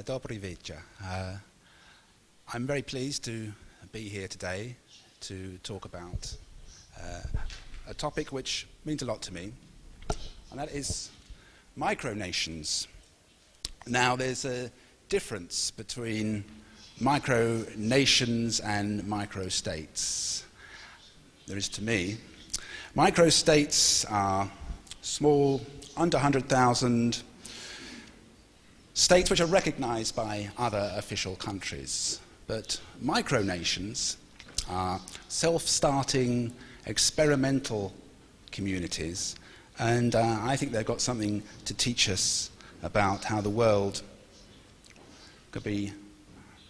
Dobry wieczór. I'm very pleased to be here today to talk about a topic which means a lot to me, and that is micronations. Now, there's a difference between micronations and microstates. There is to me. Microstates are small, under 100,000 states which are recognized by other official countries. But micronations are self-starting, experimental communities, and I think they've got something to teach us about how the world could be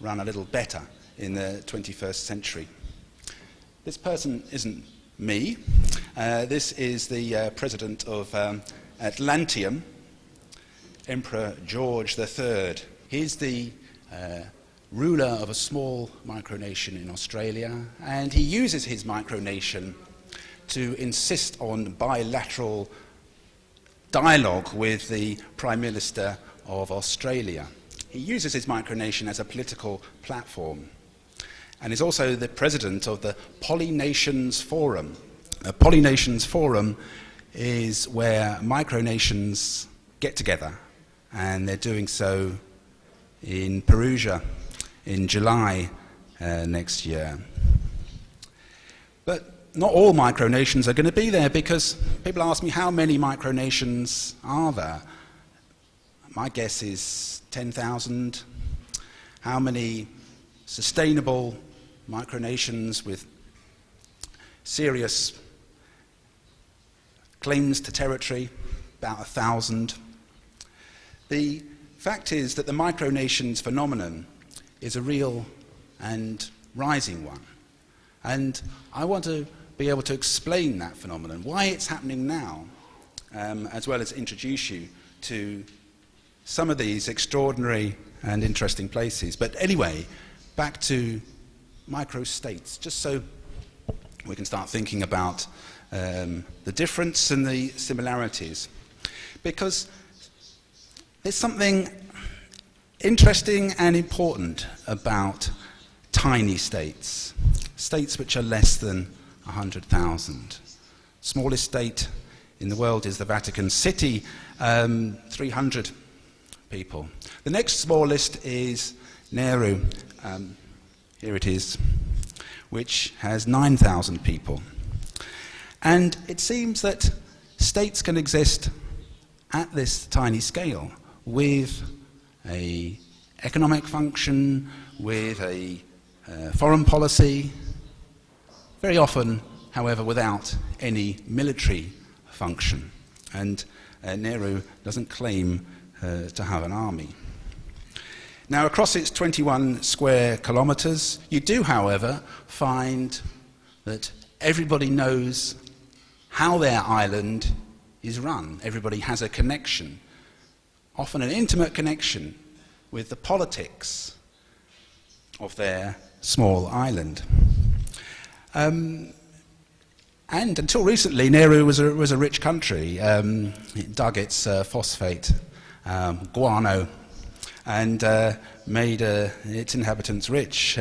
run a little better in the 21st century. This person isn't me. This is the president of Atlantium, Emperor George III. He's the ruler of a small micronation in Australia, and he uses his micronation to insist on bilateral dialogue with the Prime Minister of Australia. He uses his micronation as a political platform, and is also the president of the Polynations Forum. The Polynations Forum is where micronations get together, and they're doing so in Perugia in July next year. But not all micronations are going to be there, because people ask me, how many micronations are there? My guess is 10,000. How many sustainable micronations with serious claims to territory? About 1,000. The fact is that the micronations phenomenon is a real and rising one. And I want to be able to explain that phenomenon, why it's happening now, as well as introduce you to some of these extraordinary and interesting places. But anyway, back to microstates, just so we can start thinking about the difference and the similarities. Because there's something interesting and important about tiny states, states which are less than 100,000. Smallest state in the world is the Vatican City, 300 people. The next smallest is Nauru, here it is, which has 9,000 people. And it seems that states can exist at this tiny scale with an economic function, with a foreign policy, very often, however, without any military function. And Nauru doesn't claim to have an army. Now, across its 21 square kilometers, you do, however, find that everybody knows how their island is run. Everybody has a connection, often an intimate connection, with the politics of their small island. And until recently, Nauru was a rich country. It dug its phosphate, guano, and made its inhabitants rich.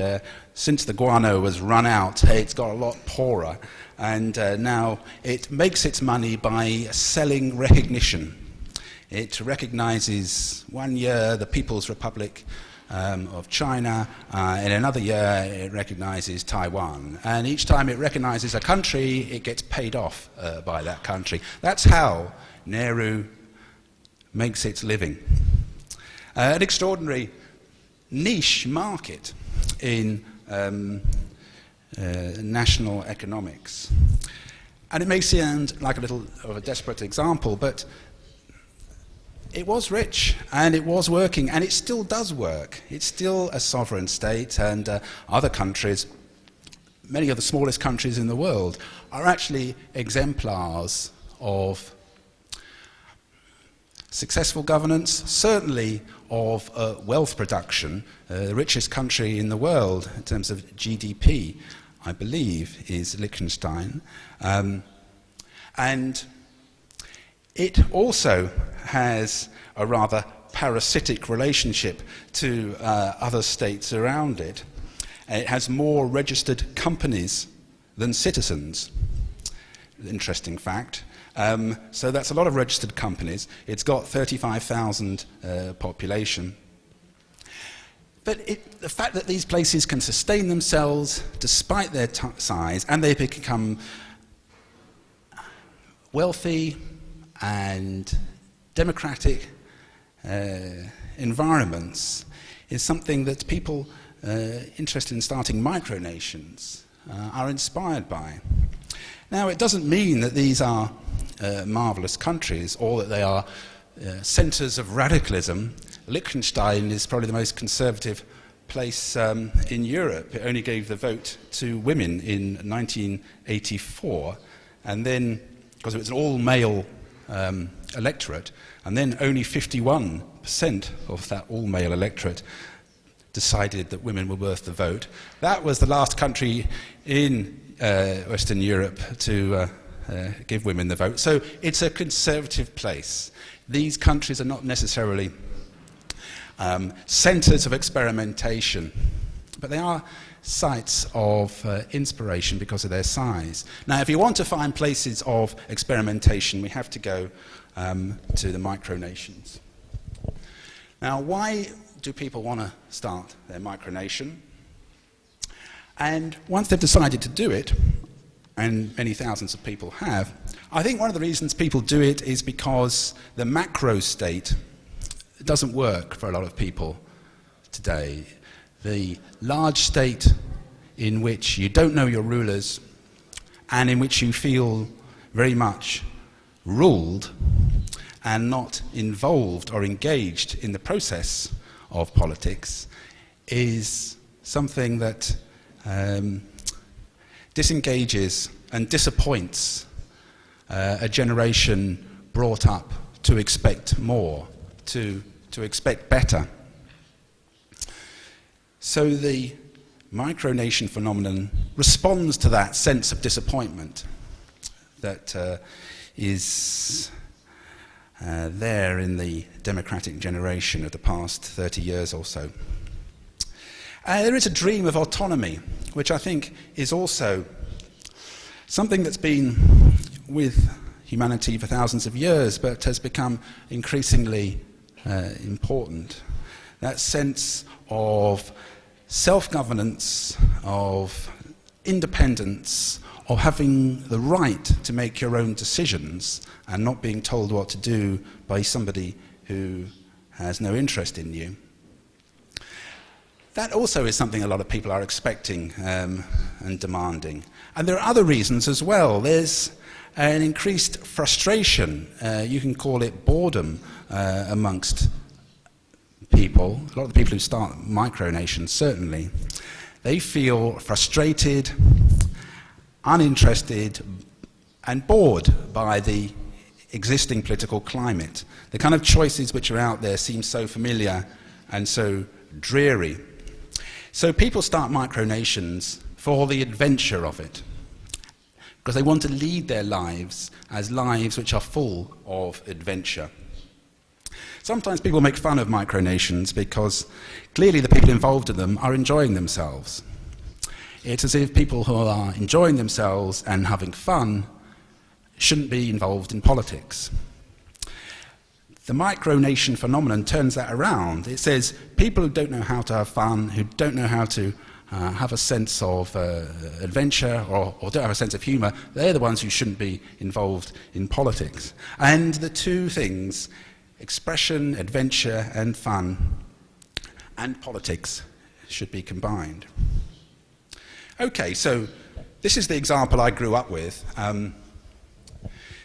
Since the guano was run out, it's got a lot poorer, and now it makes its money by selling recognition. It recognizes one year the People's Republic of China, in another year it recognizes Taiwan, and each time it recognizes a country, it gets paid off by that country. That's how Nauru makes its living. An extraordinary niche market in national economics. And it may sound like a little of a desperate example, but it was rich, and it was working, and it still does work. It's still a sovereign state, and other countries, many of the smallest countries in the world, are actually exemplars of successful governance, certainly of wealth production. The richest country in the world in terms of GDP, I believe, is Liechtenstein. And it also has a rather parasitic relationship to other states around it. It has more registered companies than citizens. Interesting fact. So that's a lot of registered companies. It's got 35,000 population. But the fact that these places can sustain themselves despite their size, and they become wealthy and democratic environments, is something that people interested in starting micronations are inspired by. Now, it doesn't mean that these are marvelous countries or that they are centers of radicalism. Liechtenstein is probably the most conservative place in Europe. It only gave the vote to women in 1984, and then, because it was an all-male electorate, and then only 51% of that all-male electorate decided that women were worth the vote. That was the last country in Western Europe to give women the vote. So it's a conservative place. These countries are not necessarily centres of experimentation, but they are sites of inspiration because of their size. Now, if you want to find places of experimentation, we have to go to the micronations. Now, why do people want to start their micronation? And once they've decided to do it, and many thousands of people have, I think one of the reasons people do it is because the macro state doesn't work for a lot of people today. The large state in which you don't know your rulers and in which you feel very much ruled and not involved or engaged in the process of politics is something that disengages and disappoints a generation brought up to expect more, to expect better. So the micronation phenomenon responds to that sense of disappointment that is there in the democratic generation of the past 30 years or so. There is a dream of autonomy, which I think is also something that's been with humanity for thousands of years, but has become increasingly important. That sense of self-governance, of independence, of having the right to make your own decisions and not being told what to do by somebody who has no interest in you. That also is something a lot of people are expecting and demanding. And there are other reasons as well. There's an increased frustration, you can call it boredom, amongst people. A lot of the people who start micronations, certainly, they feel frustrated, uninterested, and bored by the existing political climate. The kind of choices which are out there seem so familiar and so dreary. So people start micronations for the adventure of it, because they want to lead their lives as lives which are full of adventure. Sometimes people make fun of micronations because clearly the people involved in them are enjoying themselves. It's as if people who are enjoying themselves and having fun shouldn't be involved in politics. The micronation phenomenon turns that around. It says people who don't know how to have fun, who don't know how to have a sense of adventure or don't have a sense of humour, they're the ones who shouldn't be involved in politics. And the two things, expression, adventure and fun, and politics, should be combined. Okay, so this is the example I grew up with,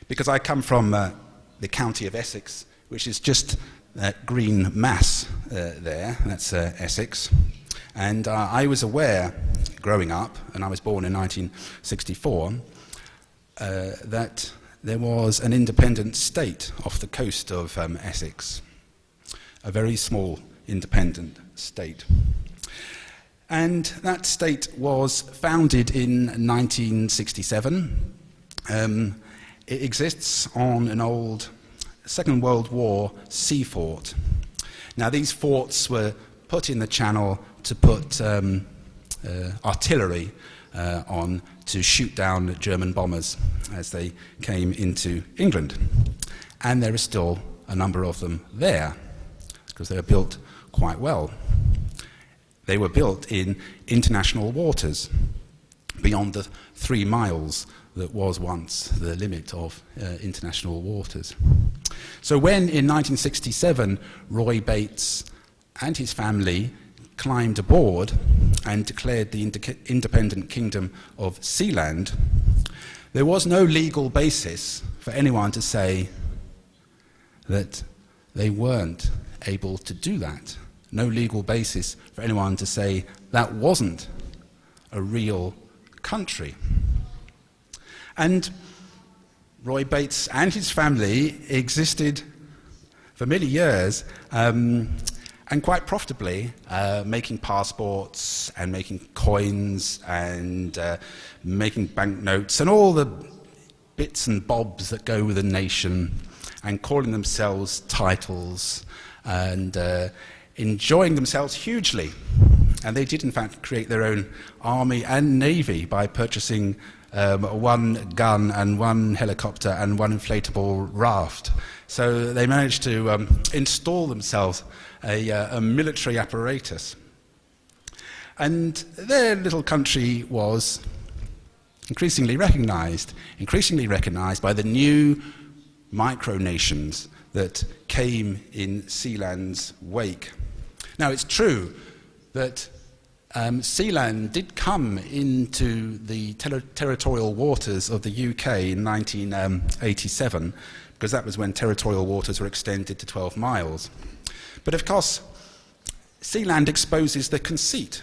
because I come from the county of Essex, which is just that green mass there, that's Essex. And I was aware, growing up, and I was born in 1964, that there was an independent state off the coast of Essex, a very small independent state. And that state was founded in 1967. It exists on an old Second World War sea fort, Now, these forts were put in the channel to put artillery on to shoot down German bombers as they came into England. And there are still a number of them there, because they were built quite well. They were built in international waters, beyond the 3 miles that was once the limit of international waters. So when, in 1967, Roy Bates and his family climbed aboard and declared the independent kingdom of Sealand, there was no legal basis for anyone to say that they weren't able to do that. No legal basis for anyone to say that wasn't a real country. And Roy Bates and his family existed for many years, and quite profitably, making passports and making coins and making banknotes and all the bits and bobs that go with a nation, and calling themselves titles and enjoying themselves hugely. And they did, in fact, create their own army and navy by purchasing 1 gun and 1 helicopter and 1 inflatable raft. So they managed to install themselves a military apparatus. And their little country was increasingly recognized by the new micronations that came in Sealand's wake. Now, it's true that Sealand did come into the territorial waters of the UK in 1987, because that was when territorial waters were extended to 12 miles. But of course, Sealand exposes the conceit.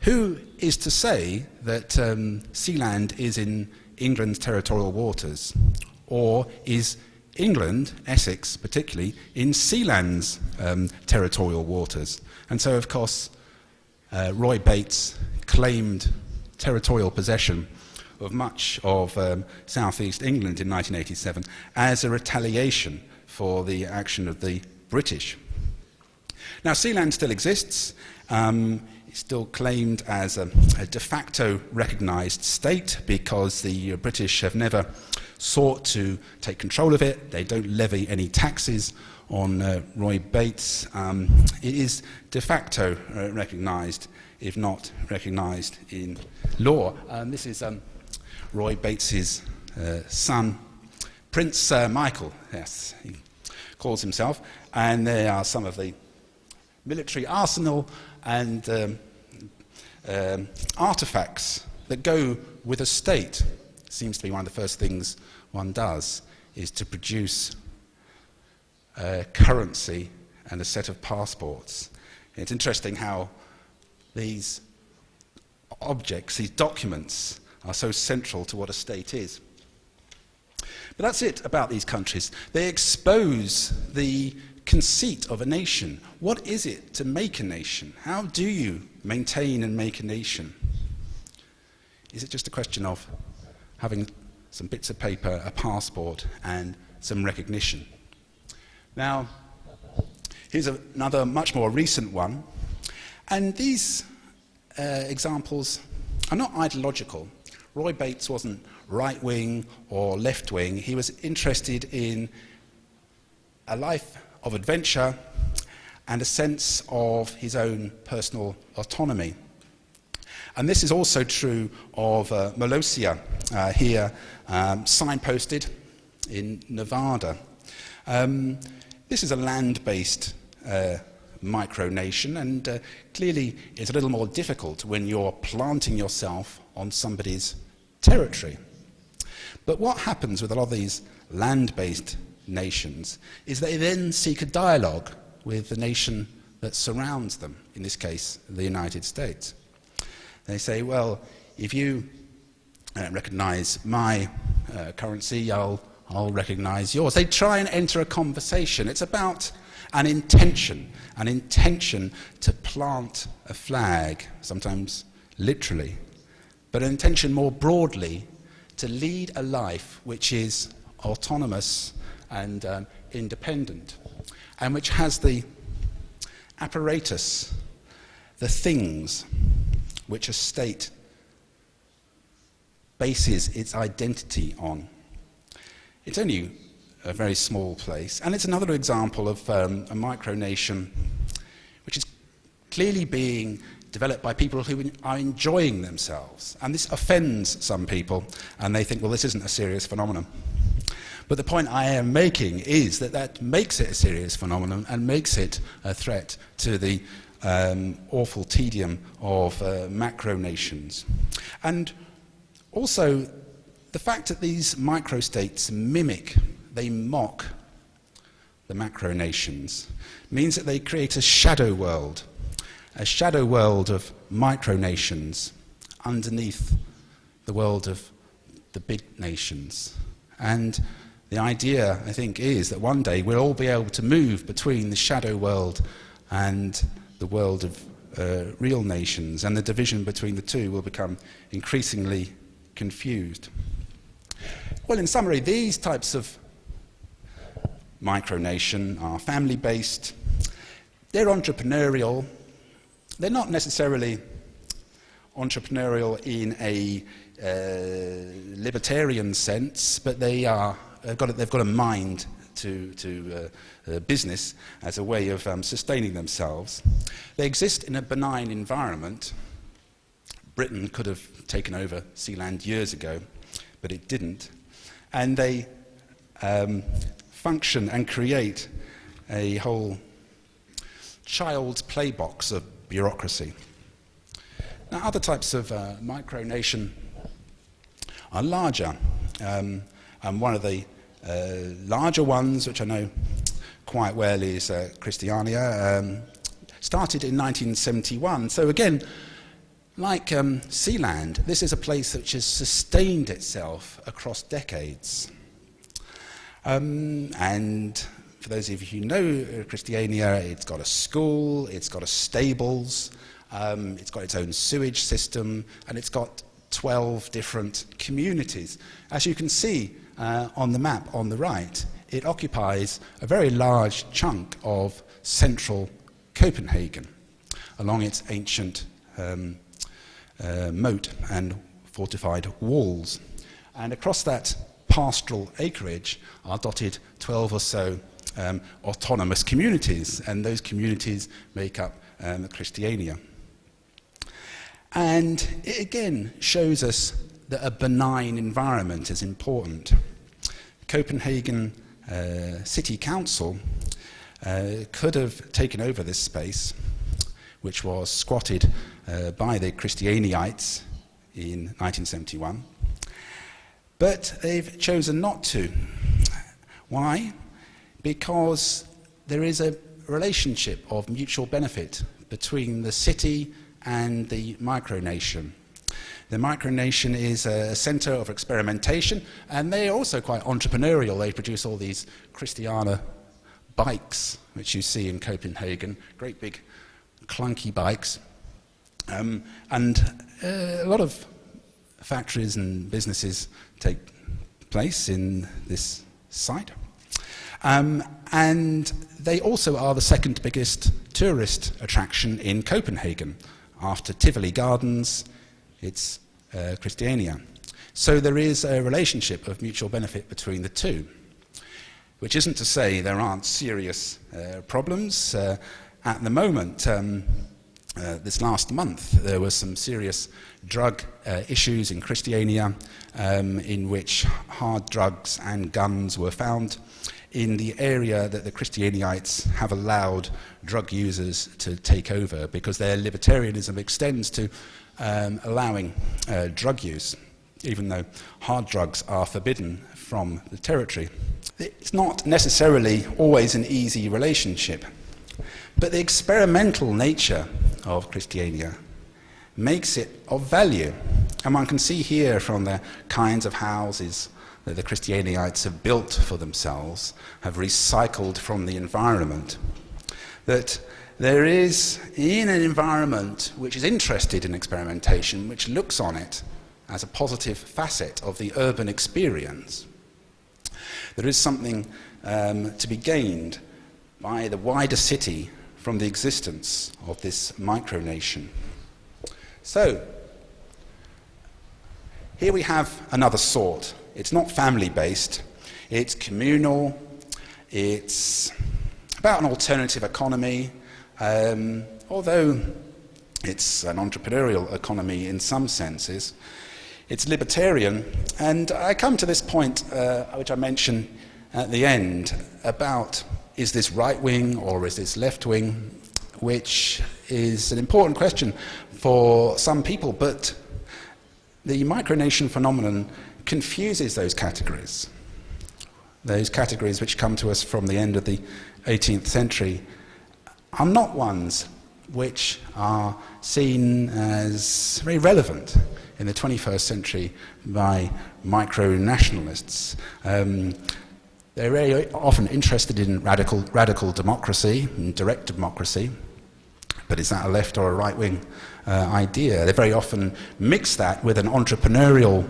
Who is to say that Sealand is in England's territorial waters? Or is England, Essex particularly, in Sealand's territorial waters? And so, of course, Roy Bates claimed territorial possession of much of southeast England in 1987 as a retaliation for the action of the British. Now, Sealand still exists. It's still claimed as a de facto recognised state, because the British have never sought to take control of it. They don't levy any taxes on Roy Bates. It is de facto recognised, if not recognised in law. This is Roy Bates's son, Prince Michael, yes, he calls himself, and there are some of the military arsenal and artifacts that go with a state. Seems to be one of the first things one does, is to produce currency and a set of passports. It's interesting how these objects, these documents, are so central to what a state is. But that's it about these countries. They expose the conceit of a nation. What is it to make a nation? How do you maintain and make a nation? Is it just a question of having some bits of paper, a passport, and some recognition? Now, here's another much more recent one. And these examples are not ideological. Roy Bates wasn't right-wing or left-wing. He was interested in a life of adventure and a sense of his own personal autonomy. And this is also true of Molossia, here, signposted in Nevada. This is a land-based micronation, and clearly it's a little more difficult when you're planting yourself on somebody's territory. But what happens with a lot of these land-based nations is they then seek a dialogue with the nation that surrounds them, in this case, the United States. They say, well, if you recognize my currency, I'll recognize yours. They try and enter a conversation. It's about an intention to plant a flag, sometimes literally, but an intention more broadly to lead a life which is autonomous and independent, and which has the apparatus, the things which a state bases its identity on. It's only a very small place, and it's another example of a micronation which is clearly being developed by people who are enjoying themselves. And this offends some people, and they think, well, this isn't a serious phenomenon. But the point I am making is that that makes it a serious phenomenon and makes it a threat to the awful tedium of macronations. And also, the fact that these microstates they mock the macronations, means that they create a shadow world of micronations underneath the world of the big nations. And the idea, I think, is that one day we'll all be able to move between the shadow world and the world of real nations, and the division between the two will become increasingly confused. Well, in summary, these types of micronation are family-based, they're entrepreneurial, they're not necessarily entrepreneurial in a libertarian sense, but they've got a mind to business as a way of sustaining themselves. They exist in a benign environment. Britain could have taken over Sealand years ago, but it didn't. And they function and create a whole child's playbox of bureaucracy. Now, other types of micronation are larger. And one of the larger ones, which I know quite well, is Christiania. Started in 1971. So again, like Sealand, this is a place which has sustained itself across decades. And for those of you who know Christiania, it's got a school, it's got a stables, it's got its own sewage system, and it's got 12 different communities. As you can see on the map on the right, it occupies a very large chunk of central Copenhagen along its ancient moat and fortified walls. And across that pastoral acreage are dotted 12 or so autonomous communities, and those communities make up Christiania. And it again shows us that a benign environment is important. Copenhagen City Council could have taken over this space, which was squatted by the Christianites in 1971, but they've chosen not to. Why? Because there is a relationship of mutual benefit between the city and the micronation. The micronation is a centre of experimentation, and they are also quite entrepreneurial. They produce all these Christiana bikes, which you see in Copenhagen, great big clunky bikes. And a lot of factories and businesses take place in this site. And they also are the second biggest tourist attraction in Copenhagen. After Tivoli Gardens, it's Christiania. So there is a relationship of mutual benefit between the two, which isn't to say there aren't serious problems. At the moment, this last month, there were some serious drug issues in Christiania, in which hard drugs and guns were found in the area that the Christianites have allowed drug users to take over, because their libertarianism extends to allowing drug use, even though hard drugs are forbidden from the territory. It's not necessarily always an easy relationship, but the experimental nature of Christiania makes it of value. And one can see here from the kinds of houses that the Christianites have built for themselves, have recycled from the environment, that there is, in an environment which is interested in experimentation, which looks on it as a positive facet of the urban experience, there is something to be gained by the wider city from the existence of this micronation. So, here we have another sort. It's not family-based, it's communal, it's about an alternative economy, although it's an entrepreneurial economy in some senses. It's libertarian, and I come to this point, which I mentioned at the end, about is this right-wing or is this left-wing, which is an important question for some people, but the micronation phenomenon confuses those categories which come to us from the end of the 18th century are not ones which are seen as very relevant in the 21st century by micro-nationalists. They're very often interested in radical democracy and direct democracy, but is that a left or a right-wing idea? They very often mix that with an entrepreneurial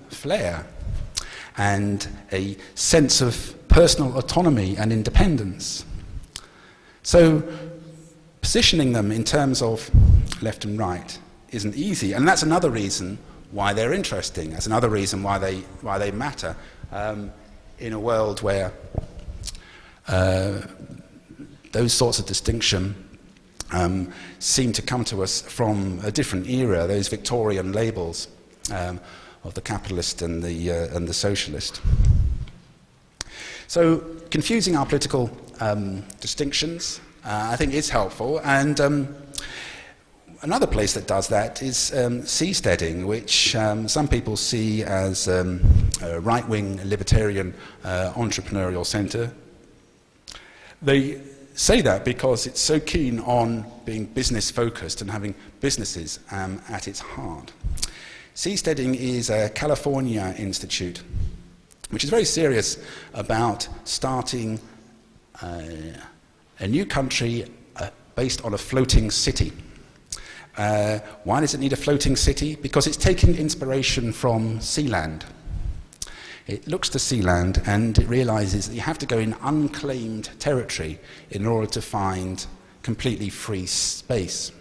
flair and a sense of personal autonomy and independence. So positioning them in terms of left and right isn't easy, and that's another reason why they're interesting. That's another reason why they matter in a world where those sorts of distinction seem to come to us from a different era, those Victorian labels of the capitalist and the socialist. So confusing our political distinctions, I think, is helpful, and another place that does that is seasteading, which some people see as a right-wing libertarian entrepreneurial centre. They say that because it's so keen on being business-focused and having businesses at its heart. Seasteading is a California institute which is very serious about starting a new country based on a floating city. Why does it need a floating city? Because it's taking inspiration from Sealand. It looks to Sealand and it realizes that you have to go in unclaimed territory in order to find completely free space.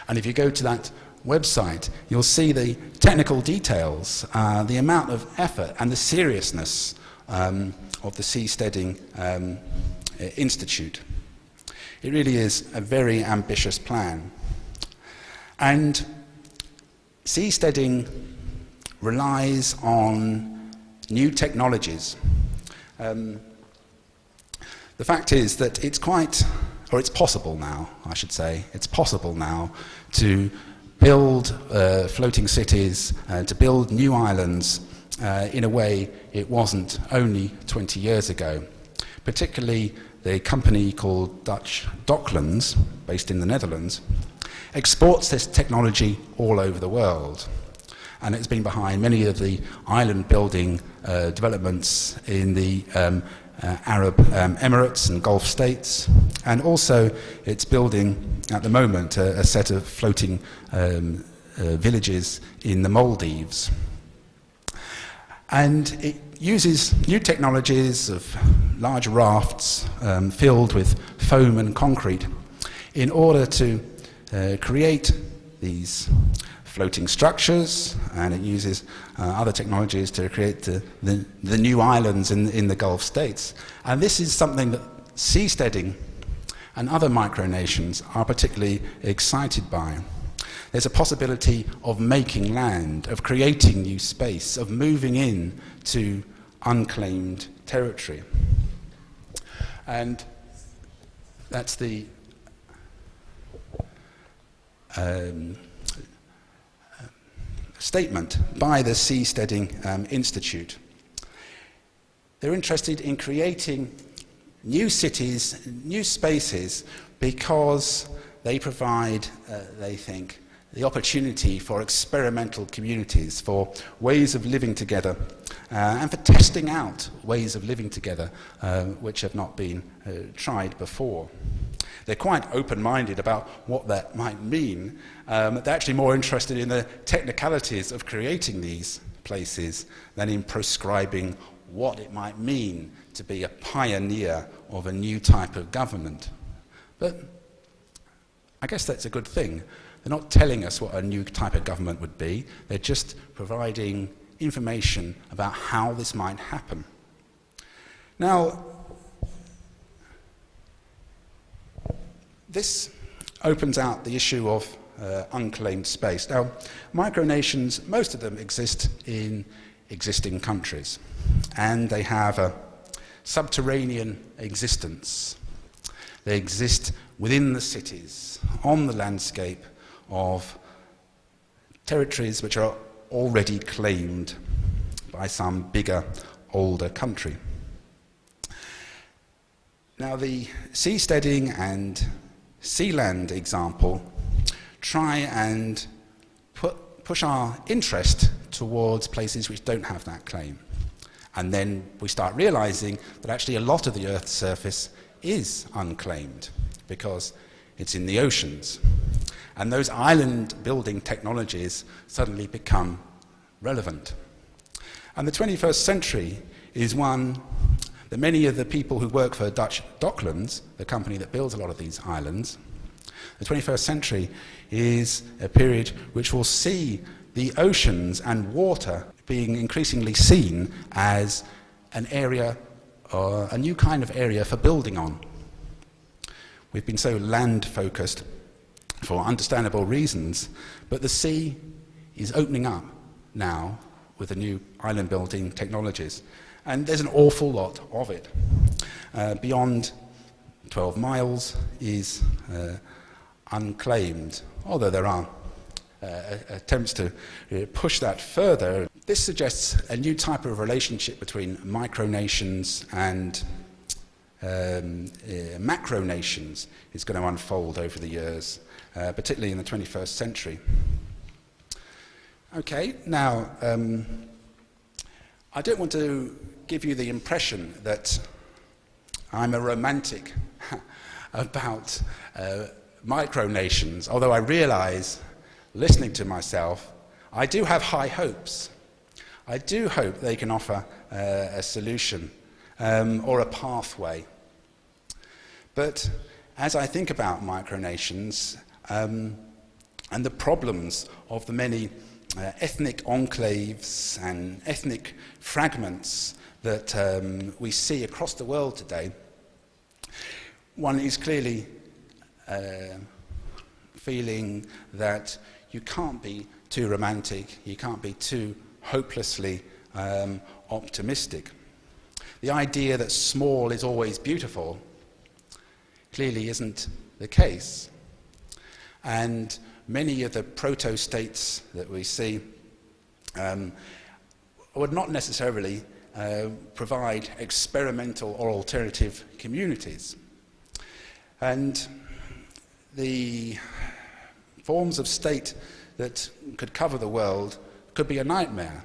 And if you go to that website, you'll see the technical details, the amount of effort and the seriousness of the Seasteading Institute. It really is a very ambitious plan. And seasteading relies on new technologies. The fact is that it's possible now, I should say, it's possible now to build floating cities, to build new islands in a way it wasn't only 20 years ago. Particularly the company called Dutch Docklands, based in the Netherlands, exports this technology all over the world. And it's been behind many of the island building developments in the Arab Emirates and Gulf states. And also it's building at the moment a set of floating villages in the Maldives. And it uses new technologies of large rafts filled with foam and concrete in order to create these floating structures, and it uses other technologies to create the new islands in the Gulf states. And this is something that seasteading and other micronations are particularly excited by. There's a possibility of making land, of creating new space, of moving in to unclaimed territory. And that's the statement by the Seasteading Institute. They're interested in creating new cities, new spaces, because they provide, they think, the opportunity for experimental communities, for ways of living together, and for testing out ways of living together which have not been tried before. They're quite open-minded about what that might mean. They're actually more interested in the technicalities of creating these places than in prescribing what it might mean to be a pioneer of a new type of government. But I guess that's a good thing. They're not telling us what a new type of government would be. They're just providing information about how this might happen. Now, this opens out the issue of unclaimed space. Now, micronations, most of them exist in existing countries, and they have a subterranean existence. They exist within the cities, on the landscape of territories which are already claimed by some bigger, older country. Now, the seasteading and sealand example try and push our interest towards places which don't have that claim. And then we start realizing that actually a lot of the Earth's surface is unclaimed because it's in the oceans. And those island building technologies suddenly become relevant. And the 21st century is one that many of the people who work for Dutch Docklands, the company that builds a lot of these islands, the 21st century is a period which will see the oceans and water being increasingly seen as an area, or a new kind of area for building on. We've been so land-focused for understandable reasons, but the sea is opening up now with the new island-building technologies. And there's an awful lot of it. Beyond 12 miles is unclaimed, although there are attempts to push that further. This suggests a new type of relationship between micronations and macronations is going to unfold over the years, particularly in the 21st century. Okay, now, I don't want to give you the impression that I'm a romantic about micronations, although I realize, listening to myself, I do have high hopes. I do hope they can offer a solution or a pathway. But as I think about micronations and the problems of the many ethnic enclaves and ethnic fragments that we see across the world today, one is clearly feeling that you can't be too romantic, you can't be too hopelessly optimistic. The idea that small is always beautiful clearly isn't the case. And many of the proto-states that we see would not necessarily provide experimental or alternative communities. And the forms of state that could cover the world could be a nightmare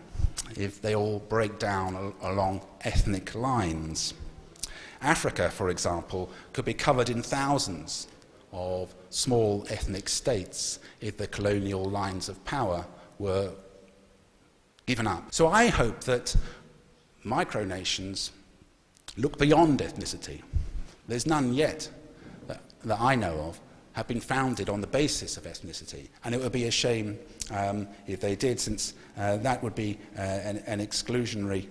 if they all break down along ethnic lines. Africa, for example, could be covered in thousands of small ethnic states if the colonial lines of power were given up. So I hope that micronations look beyond ethnicity. There's none yet that I know of have been founded on the basis of ethnicity, and it would be a shame if they did, since that would be an exclusionary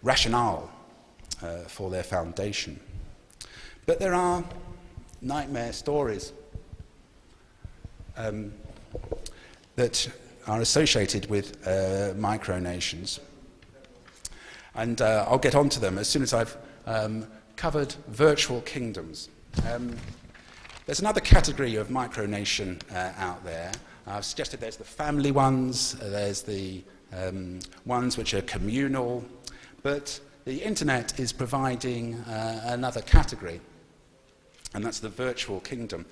rationale for their foundation. But there are nightmare stories that are associated with micronations, and I'll get onto them as soon as I've covered virtual kingdoms. There's another category of micronation out there. I've suggested there's the family ones, there's the ones which are communal, but the internet is providing another category, and that's the virtual kingdom.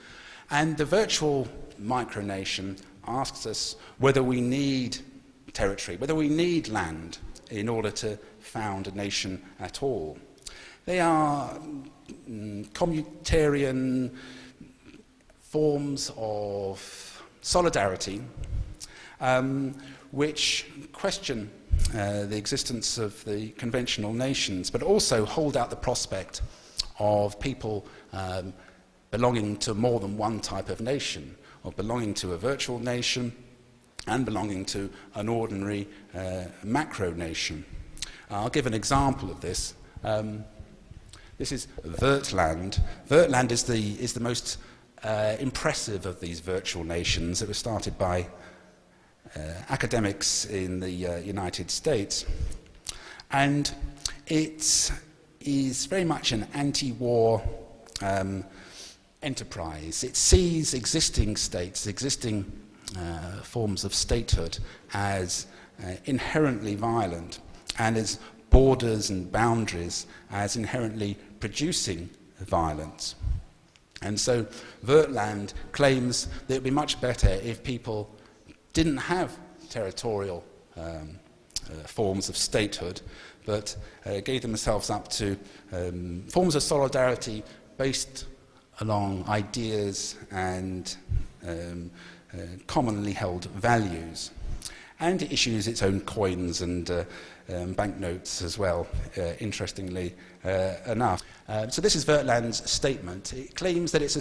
And the virtual micronation asks us whether we need territory, whether we need land in order to found a nation at all. They are communitarian forms of solidarity which question the existence of the conventional nations, but also hold out the prospect of people belonging to more than one type of nation, or belonging to a virtual nation and belonging to an ordinary macro nation. I'll give an example of this. This is Vertland. Vertland is the most impressive of these virtual nations. It was started by academics in the United States, and it is very much an anti-war enterprise. It sees existing states, existing forms of statehood as inherently violent, and as borders and boundaries as inherently producing violence. And so Vertland claims that it would be much better if people didn't have territorial forms of statehood, but gave themselves up to forms of solidarity based along ideas and commonly held values. And it issues its own coins and banknotes as well, interestingly enough. So this is Vertland's statement. It claims that it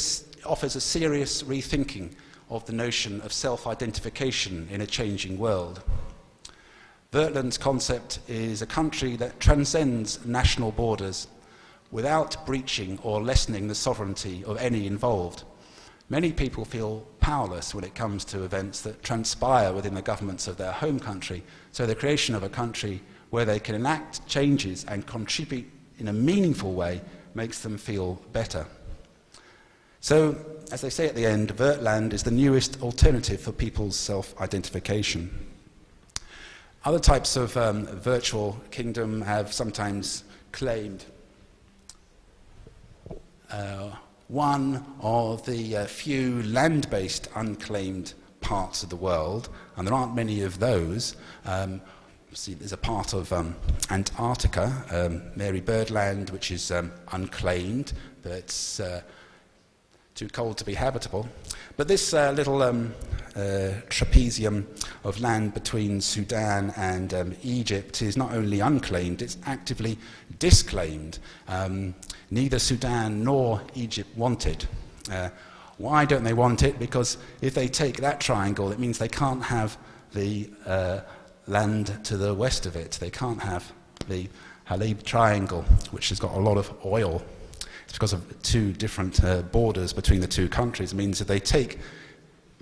offers a serious rethinking of the notion of self-identification in a changing world. Vertland's concept is a country that transcends national borders without breaching or lessening the sovereignty of any involved. Many people feel powerless when it comes to events that transpire within the governments of their home country, so the creation of a country where they can enact changes and contribute in a meaningful way makes them feel better. So, as they say at the end, Vertland is the newest alternative for people's self-identification. Other types of virtual kingdom have sometimes claimed one of the few land-based unclaimed parts of the world, and there aren't many of those. See, there's a part of Antarctica, Mary Birdland, which is unclaimed, but it's too cold to be habitable. But this little trapezium of land between Sudan and Egypt is not only unclaimed, it's actively disclaimed. Neither Sudan nor Egypt want it. Why don't they want it? Because if they take that triangle, it means they can't have the land to the west of it. They can't have the Halib Triangle, which has got a lot of oil. It's because of two different borders between the two countries. It means if they take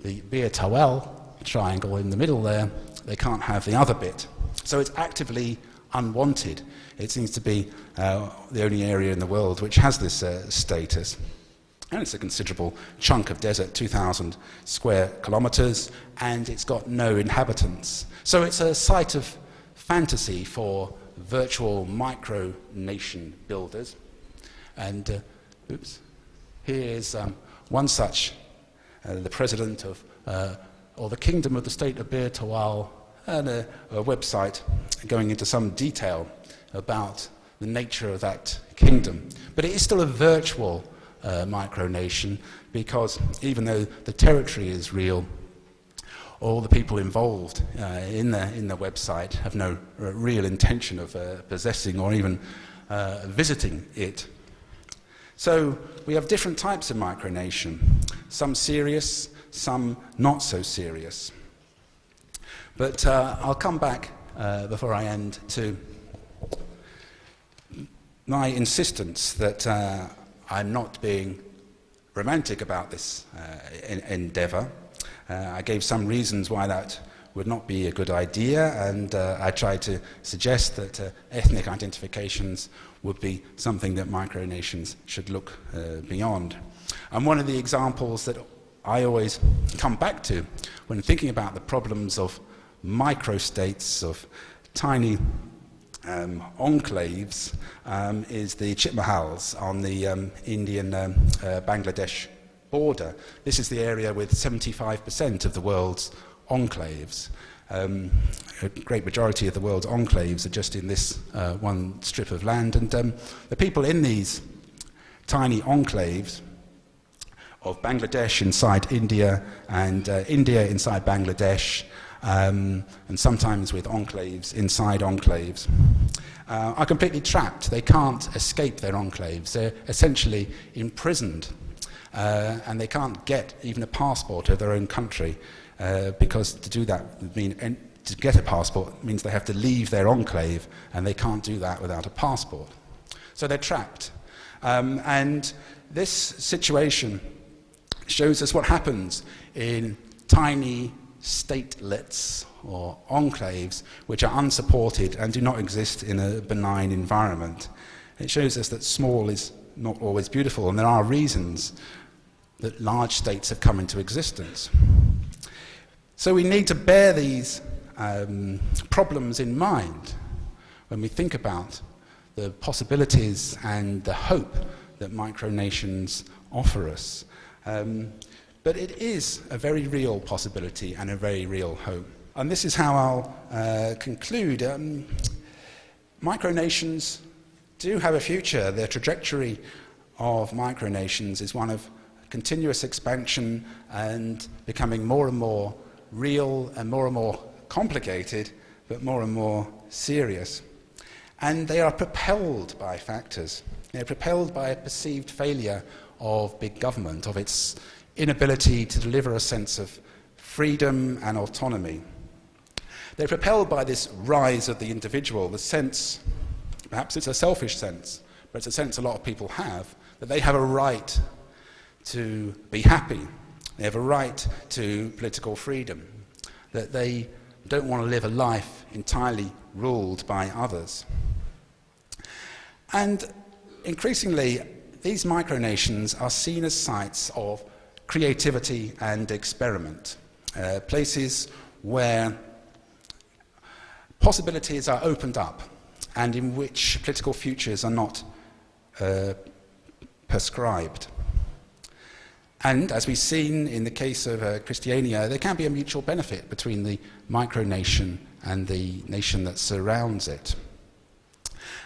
the Bir Tawel Triangle in the middle there, they can't have the other bit. So it's actively unwanted. It seems to be the only area in the world which has this status. And it's a considerable chunk of desert, 2,000 square kilometers, and it's got no inhabitants. So it's a site of fantasy for virtual micro-nation builders. And, here's one such, the president of, or the kingdom of the state of Bir Tawal, and a website going into some detail about the nature of that kingdom. But it is still a virtual micronation, because even though the territory is real, all the people involved in the website have no real intention of possessing or even visiting it. So we have different types of micronation, some serious, some not so serious. But I'll come back before I end to my insistence that I'm not being romantic about this endeavour. I gave some reasons why that would not be a good idea, and I tried to suggest that ethnic identifications would be something that micronations should look beyond. And one of the examples that I always come back to when thinking about the problems of microstates, of tiny enclaves, is the Chitmahals on the Indian-Bangladesh border. This is the area with 75% of the world's enclaves. A great majority of the world's enclaves are just in this one strip of land, and the people in these tiny enclaves of Bangladesh inside India and India inside Bangladesh and sometimes with enclaves inside enclaves, are completely trapped. They can't escape their enclaves. They're essentially imprisoned, and they can't get even a passport of their own country, because to do that would mean, to get a passport means they have to leave their enclave, and they can't do that without a passport. So they're trapped. And this situation shows us what happens in tiny statelets or enclaves which are unsupported and do not exist in a benign environment. It shows us that small is not always beautiful, and there are reasons that large states have come into existence. So we need to bear these problems in mind when we think about the possibilities and the hope that micronations offer us. But it is a very real possibility and a very real hope. And this is how I'll conclude. Micronations do have a future. The trajectory of micronations is one of continuous expansion and becoming more and more real and more complicated, but more and more serious. And they are propelled by factors. They're propelled by a perceived failure of big government, of its inability to deliver a sense of freedom and autonomy. They're propelled by this rise of the individual, the sense, perhaps it's a selfish sense, but it's a sense a lot of people have, that they have a right to be happy. They have a right to political freedom, that they don't want to live a life entirely ruled by others. And increasingly, these micronations are seen as sites of creativity and experiment, places where possibilities are opened up and in which political futures are not prescribed. And as we've seen in the case of Christiania, there can be a mutual benefit between the micronation and the nation that surrounds it.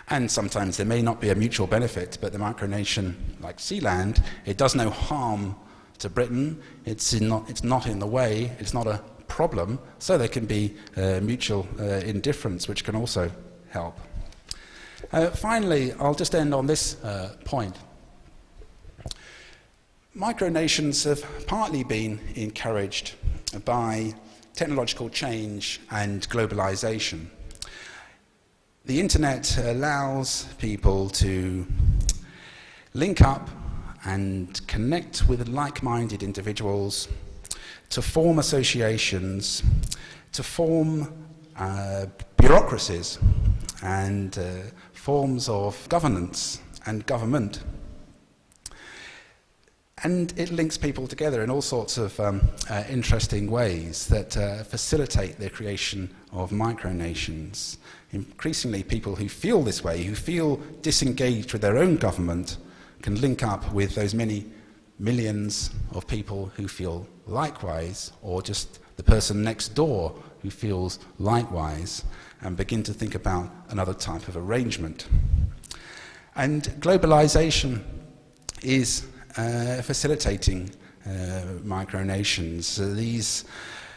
And sometimes there may not be a mutual benefit, but the micronation, like Sealand, it does no harm to Britain. It's not in the way, it's not a problem, so there can be mutual indifference, which can also help. Finally, I'll just end on this point. Micronations have partly been encouraged by technological change and globalization. The internet allows people to link up and connect with like-minded individuals, to form associations, to form bureaucracies and forms of governance and government. And it links people together in all sorts of interesting ways that facilitate the creation of micronations. Increasingly, people who feel this way, who feel disengaged with their own government, can link up with those many millions of people who feel likewise, or just the person next door who feels likewise, and begin to think about another type of arrangement. And globalization is facilitating micronations. These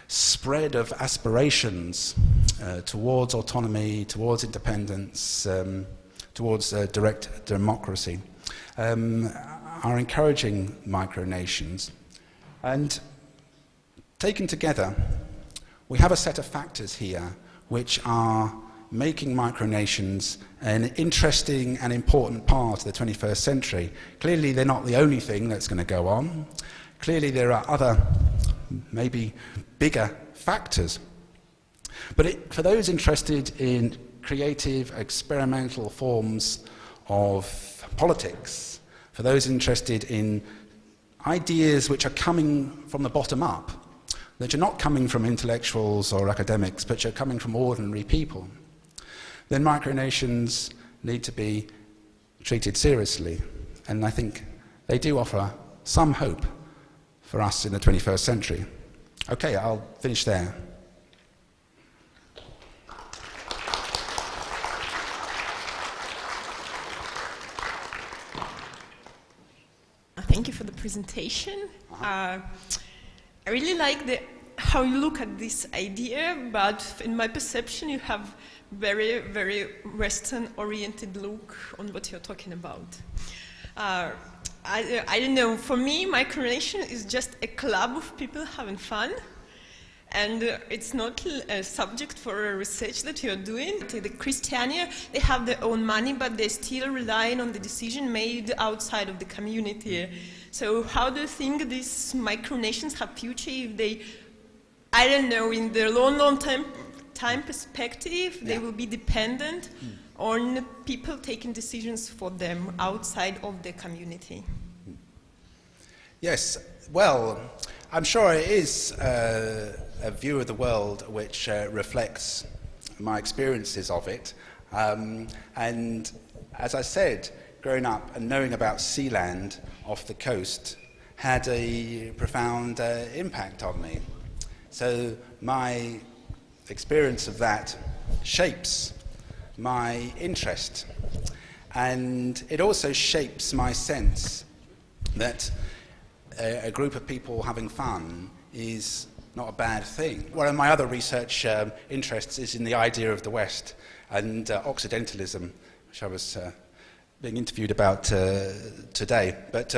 spread of aspirations towards autonomy, towards independence, towards direct democracy are encouraging micronations. And taken together, we have a set of factors here which are making micronations an interesting and important part of the 21st century. Clearly, they're not the only thing that's going to go on. Clearly, there are other, maybe bigger factors. But for those interested in creative, experimental forms of politics, for those interested in ideas which are coming from the bottom up, that are not coming from intellectuals or academics, but are coming from ordinary people, then micronations need to be treated seriously. And I think they do offer some hope for us in the 21st century. Okay, I'll finish there. Thank you for the presentation. I really like the how you look at this idea, but in my perception, you have very, very Western-oriented look on what you're talking about. I don't know, for me, micronation is just a club of people having fun, and it's not a subject for a research that you're doing. The Christiania, they have their own money, but they're still relying on the decision made outside of the community. So how do you think these micronations have future if they, I don't know, in the long time perspective, they will be dependent on people taking decisions for them outside of the community? Yes, well, I'm sure it is a view of the world which reflects my experiences of it. And as I said, growing up and knowing about Sealand off the coast had a profound impact on me. So my experience of that shapes my interest, and it also shapes my sense that a group of people having fun is not a bad thing. One of my other research interests is in the idea of the West and Occidentalism, which I was being interviewed about today. But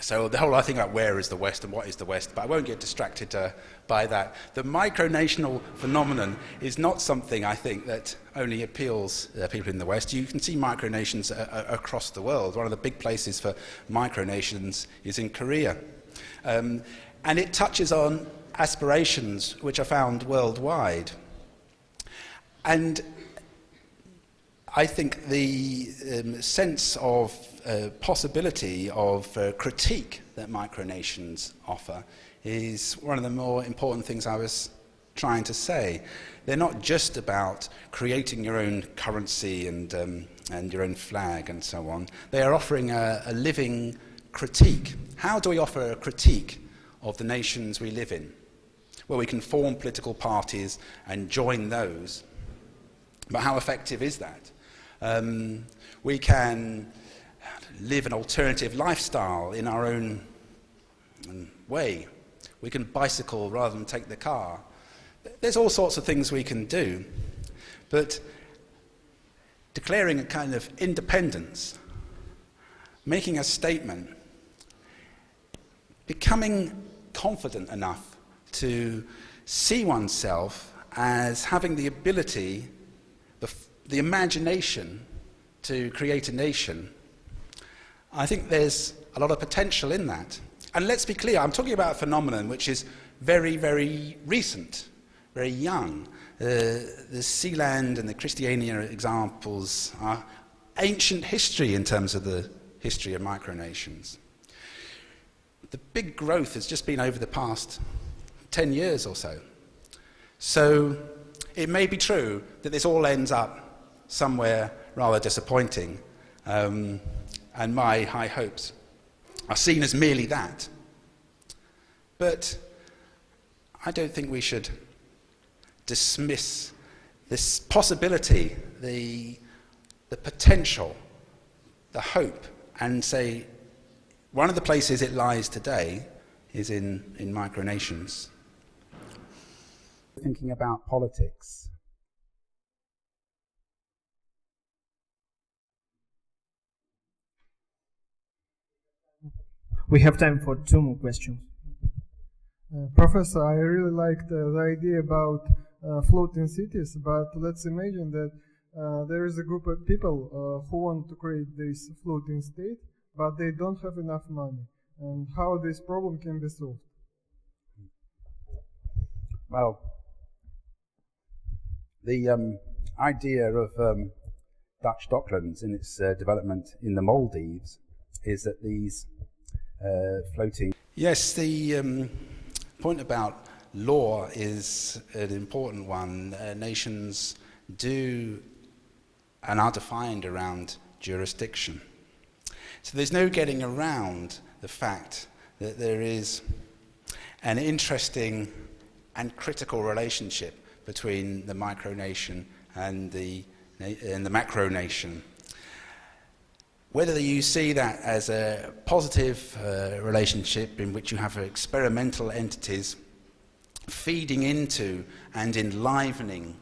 so the whole thing about where is the West and what is the West, but I won't get distracted by that. The micronational phenomenon is not something, I think, that only appeals people in the West. You can see micronations across the world. One of the big places for micronations is in Korea. And it touches on aspirations which are found worldwide. And I think the sense of possibility of critique that micronations offer is one of the more important things I was trying to say. They're not just about creating your own currency and your own flag and so on. They are offering a living critique. How do we offer a critique of the nations we live in? Well, we can form political parties and join those, but how effective is that? We can live an alternative lifestyle in our own way. We can bicycle rather than take the car. There's all sorts of things we can do, but declaring a kind of independence, making a statement, becoming confident enough to see oneself as having the ability, the imagination to create a nation, I think there's a lot of potential in that. And let's be clear, I'm talking about a phenomenon which is very, very recent, very young. The Sealand and the Christiania examples are ancient history in terms of the history of micronations. The big growth has just been over the past 10 years or so. So it may be true that this all ends up somewhere rather disappointing, and my high hopes are seen as merely that. But I don't think we should dismiss this possibility, the potential, the hope, and say one of the places it lies today is in micronations. Thinking about politics. We have time for 2 more questions. Professor, I really liked the idea about floating cities, but let's imagine that there is a group of people who want to create this floating state, but they don't have enough money. And how this problem can be solved? Well, the idea of Dutch docklands in its development in the Maldives is that these floating... Yes, the point about law is an important one. Nations do and are defined around jurisdiction. So there's no getting around the fact that there is an interesting and critical relationship between the micronation and the macronation. Whether you see that as a positive relationship in which you have experimental entities feeding into and enlivening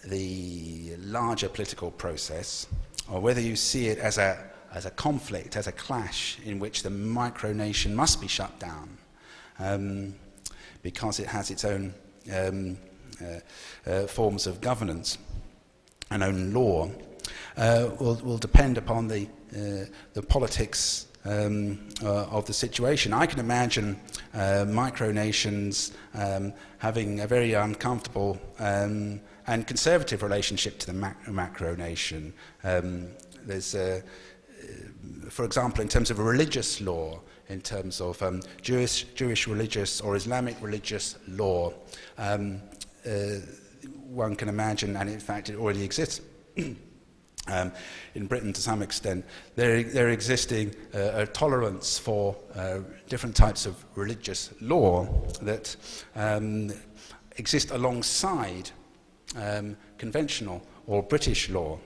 the larger political process, or whether you see it as a conflict, as a clash in which the micronation must be shut down because it has its own forms of governance and own law, will depend upon the politics of the situation. I can imagine micronations having a very uncomfortable and conservative relationship to the macronation. There's, for example, in terms of religious law, in terms of Jewish religious or Islamic religious law, one can imagine, and in fact it already exists, in Britain to some extent, there existing a tolerance for different types of religious law that exist alongside conventional or British law.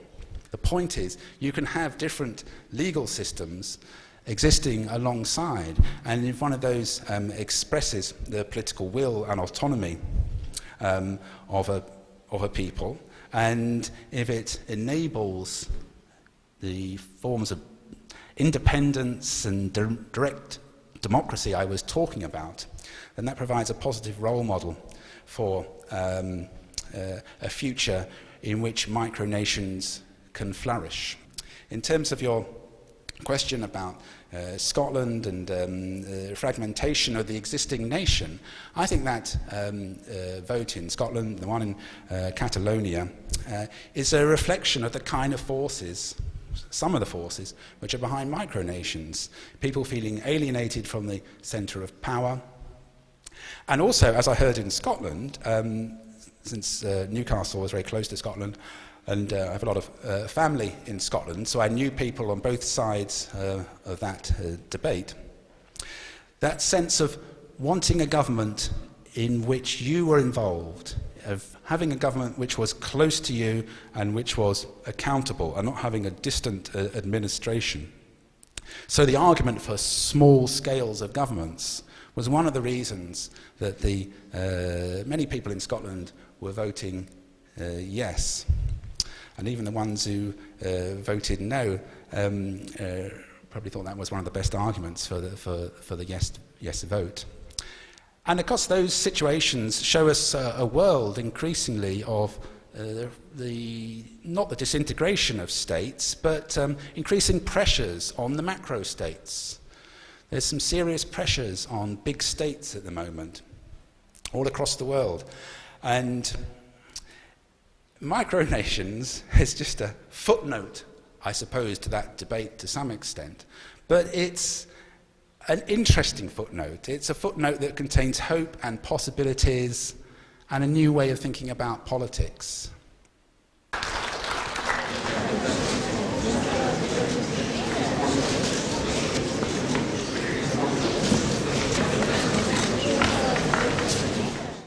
The point is, you can have different legal systems existing alongside, and if one of those expresses the political will and autonomy of a people, and if it enables the forms of independence and direct democracy I was talking about, then that provides a positive role model for a future in which micronations can flourish. In terms of your question about Scotland and fragmentation of the existing nation, I think that vote in Scotland, the one in Catalonia, is a reflection of the kind of forces, some of the forces, which are behind micronations. People feeling alienated from the centre of power. And also, as I heard in Scotland, since Newcastle was very close to Scotland, and I have a lot of family in Scotland, so I knew people on both sides of that debate. That sense of wanting a government in which you were involved, of having a government which was close to you and which was accountable, and not having a distant administration. So the argument for small scales of governments was one of the reasons that the many people in Scotland were voting yes. And even the ones who voted no probably thought that was one of the best arguments for the yes vote. And of course, those situations show us a world increasingly of not the disintegration of states, but increasing pressures on the macro states. There's some serious pressures on big states at the moment, all across the world, and micronations is just a footnote, I suppose, to that debate to some extent. But it's an interesting footnote. It's a footnote that contains hope and possibilities and a new way of thinking about politics.